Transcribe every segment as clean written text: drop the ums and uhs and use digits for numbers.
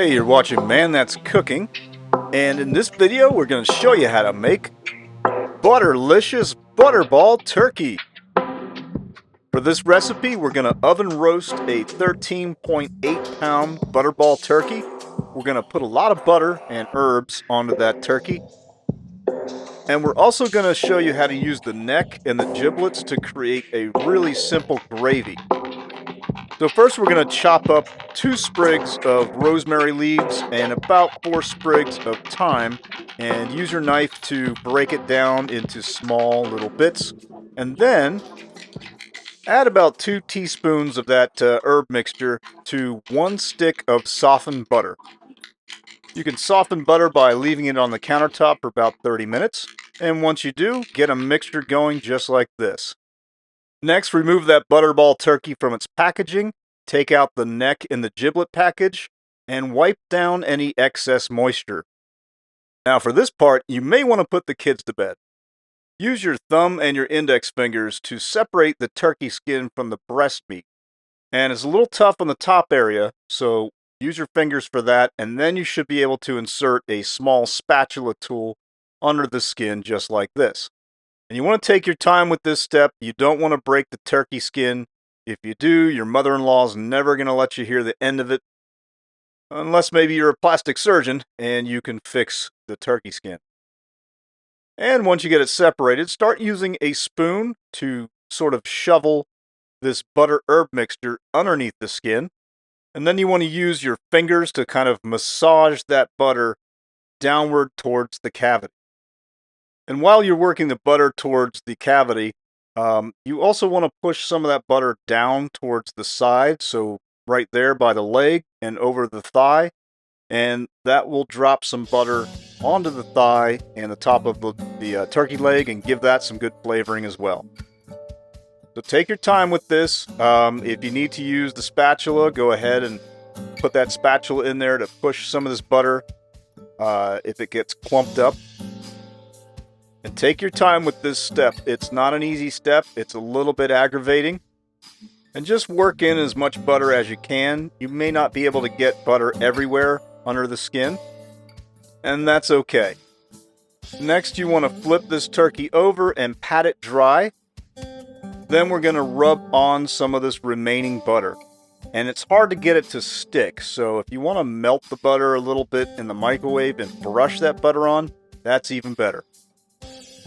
Hey, you're watching Man That's Cooking, and in this video we're going to show you how to make Butterlicious Butterball Turkey. For this recipe we're going to oven roast a 13.8 pound Butterball turkey. We're going to put a lot of butter and herbs onto that turkey. And we're also going to show you how to use the neck and the giblets to create a really simple gravy. So first we're going to chop up 2 sprigs of rosemary leaves and about 4 sprigs of thyme, and use your knife to break it down into small little bits. And then add about 2 teaspoons of that herb mixture to 1 stick of softened butter. You can soften butter by leaving it on the countertop for about 30 minutes. And once you do, get a mixture going just like this. Next, remove that Butterball turkey from its packaging, take out the neck and the giblet package, and wipe down any excess moisture. Now for this part, you may want to put the kids to bed. Use your thumb and your index fingers to separate the turkey skin from the breast meat. And it's a little tough on the top area, so use your fingers for that, and then you should be able to insert a small spatula tool under the skin just like this. And you want to take your time with this step. You don't want to break the turkey skin. If you do, your mother-in-law's never going to let you hear the end of it. Unless maybe you're a plastic surgeon and you can fix the turkey skin. And once you get it separated, start using a spoon to sort of shovel this butter herb mixture underneath the skin. And then you want to use your fingers to kind of massage that butter downward towards the cavity. And while you're working the butter towards the cavity, you also want to push some of that butter down towards the side, so right there by the leg and over the thigh, and that will drop some butter onto the thigh and the top of the turkey leg and give that some good flavoring as well. So take your time with this. If you need to use the spatula, go ahead and put that spatula in there to push some of this butter if it gets clumped up. And take your time with this step. It's not an easy step. It's a little bit aggravating. And just work in as much butter as you can. You may not be able to get butter everywhere under the skin, and that's okay. Next, you want to flip this turkey over and pat it dry. Then we're going to rub on some of this remaining butter. And it's hard to get it to stick, so if you want to melt the butter a little bit in the microwave and brush that butter on, that's even better.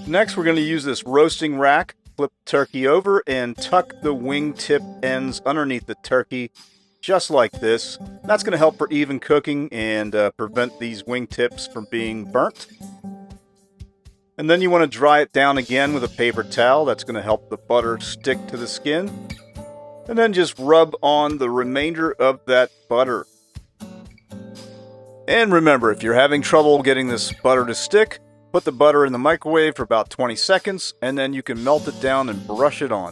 Next, we're going to use this roasting rack, flip the turkey over, and tuck the wingtip ends underneath the turkey, just like this. That's going to help for even cooking and prevent these wingtips from being burnt. And then you want to dry it down again with a paper towel. That's going to help the butter stick to the skin. And then just rub on the remainder of that butter. And remember, if you're having trouble getting this butter to stick, put the butter in the microwave for about 20 seconds, and then you can melt it down and brush it on.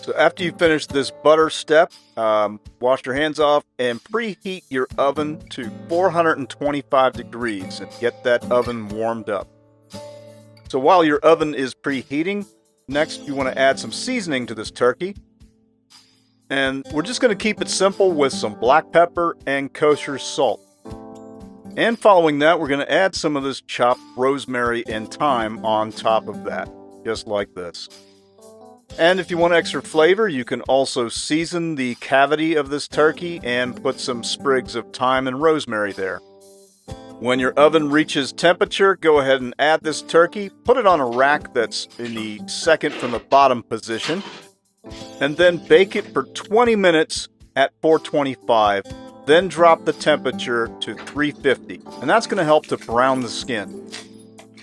So after you finish this butter step, wash your hands off and preheat your oven to 425 degrees and get that oven warmed up. So while your oven is preheating, next you want to add some seasoning to this turkey. And we're just going to keep it simple with some black pepper and kosher salt. And following that, we're going to add some of this chopped rosemary and thyme on top of that, just like this. And if you want extra flavor, you can also season the cavity of this turkey and put some sprigs of thyme and rosemary there. When your oven reaches temperature, go ahead and add this turkey, put it on a rack that's in the second from the bottom position, and then bake it for 20 minutes at 425. Then drop the temperature to 350, and that's going to help to brown the skin.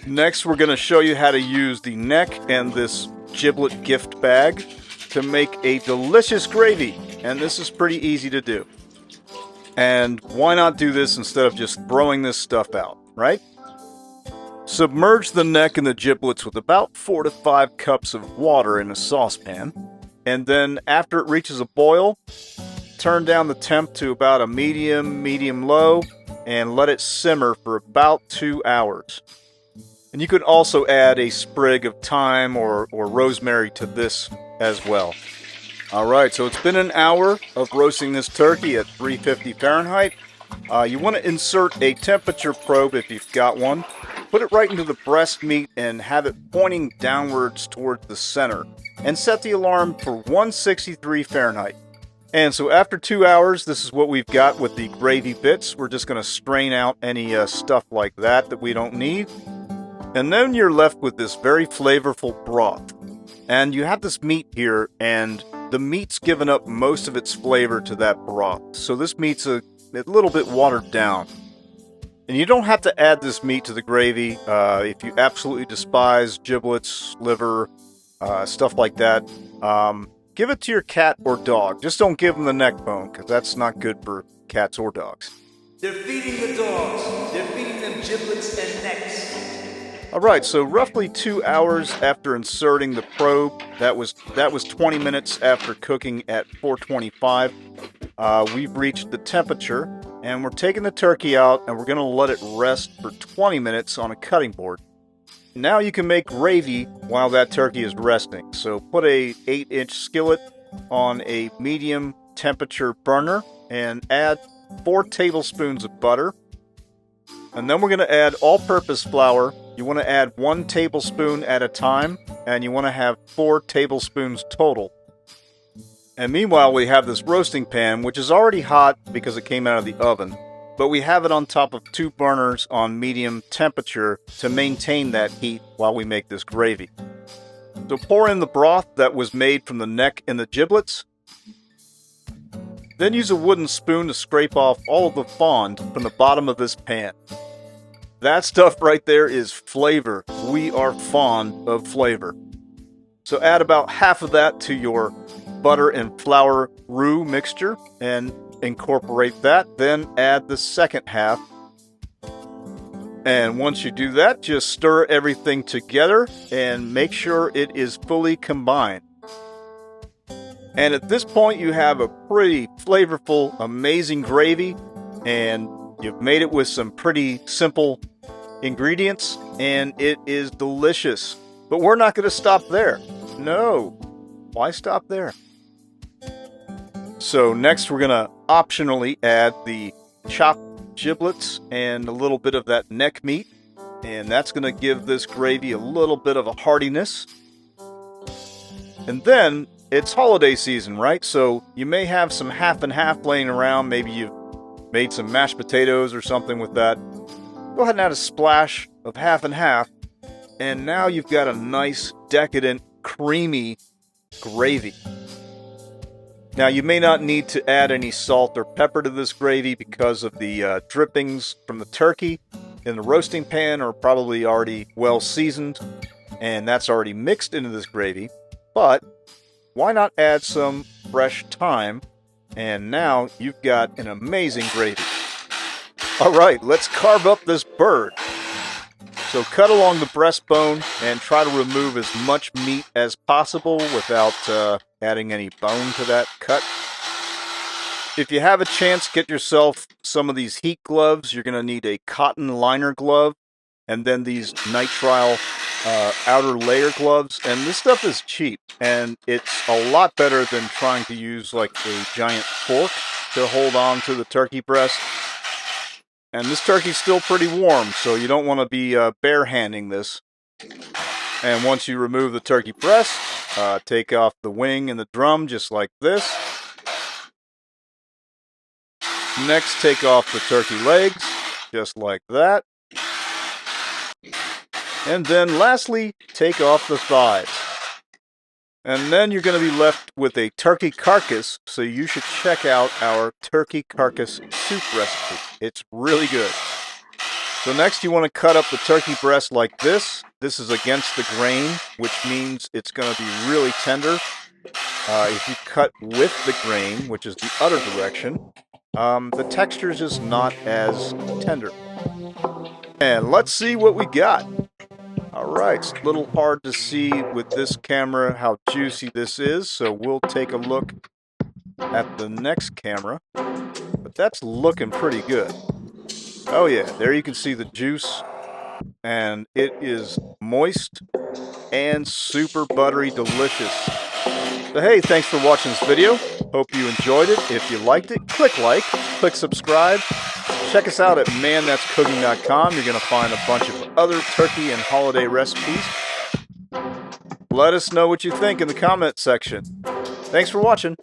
Next, we're going to show you how to use the neck and this giblet gift bag to make a delicious gravy, and this is pretty easy to do. And why not do this instead of just throwing this stuff out, right? Submerge the neck and the giblets with about 4 to 5 cups of water in a saucepan, and then after it reaches a boil, turn down the temp to about a medium-low, and let it simmer for about 2 hours. And you could also add a sprig of thyme or rosemary to this as well. Alright, so it's been an hour of roasting this turkey at 350 Fahrenheit. You want to insert a temperature probe if you've got one. Put it right into the breast meat and have it pointing downwards towards the center. And set the alarm for 163 Fahrenheit. And so after 2 hours, this is what we've got with the gravy bits. We're just going to strain out any stuff like that we don't need. And then you're left with this very flavorful broth. And you have this meat here, and the meat's given up most of its flavor to that broth. So this meat's a little bit watered down. And you don't have to add this meat to the gravy if you absolutely despise giblets, liver, stuff like that. Give it to your cat or dog. Just don't give them the neck bone, because that's not good for cats or dogs. They're feeding the dogs. They're feeding them giblets and necks. Alright, so roughly 2 hours after inserting the probe, that was 20 minutes after cooking at 425, we've reached the temperature, and we're taking the turkey out, and we're going to let it rest for 20 minutes on a cutting board. Now you can make gravy while that turkey is resting. So put a 8-inch skillet on a medium temperature burner and add 4 tablespoons of butter. And then we're going to add all-purpose flour. You want to add 1 tablespoon at a time, and you want to have 4 tablespoons total. And meanwhile, we have this roasting pan, which is already hot because it came out of the oven. But we have it on top of 2 burners on medium temperature to maintain that heat while we make this gravy. So pour in the broth that was made from the neck and the giblets. Then use a wooden spoon to scrape off all of the fond from the bottom of this pan. That stuff right there is flavor. We are fond of flavor. So add about half of that to your butter and flour roux mixture and incorporate that, then add the second half. And once you do that, just stir everything together and make sure it is fully combined. And at this point, you have a pretty flavorful, amazing gravy, and you've made it with some pretty simple ingredients, and it is delicious. But we're not going to stop there. No. Why stop there? So next we're going to optionally add the chopped giblets and a little bit of that neck meat. And that's going to give this gravy a little bit of a heartiness. And then it's holiday season, right? So you may have some half and half laying around. Maybe you've made some mashed potatoes or something with that. Go ahead and add a splash of half and half. And now you've got a nice, decadent, creamy gravy. Now, you may not need to add any salt or pepper to this gravy because of the drippings from the turkey in the roasting pan are probably already well seasoned, and that's already mixed into this gravy. But why not add some fresh thyme? And now you've got an amazing gravy. All right, let's carve up this bird. So cut along the breastbone and try to remove as much meat as possible without adding any bone to that cut. If you have a chance, get yourself some of these heat gloves. You're going to need a cotton liner glove and then these nitrile outer layer gloves. And this stuff is cheap, and it's a lot better than trying to use like a giant fork to hold on to the turkey breast. And this turkey's still pretty warm, so you don't want to be bare-handing this. And once you remove the turkey breast, take off the wing and the drum just like this. Next, take off the turkey legs, just like that. And then lastly, take off the thighs. And then you're going to be left with a turkey carcass, so you should check out our turkey carcass soup recipe. It's really good. So next you want to cut up the turkey breast like this. This is against the grain, which means it's going to be really tender. If you cut with the grain, which is the other direction, the texture is just not as tender. And let's see what we got. Alright, it's a little hard to see with this camera how juicy this is, so we'll take a look at the next camera. But that's looking pretty good. Oh yeah, there you can see the juice, and it is moist and super buttery delicious. So hey, thanks for watching this video. Hope you enjoyed it. If you liked it, click like, click subscribe, Check us out at manthat'scooking.com. You're going to find a bunch of other turkey and holiday recipes. Let us know what you think in the comment section. Thanks for watching.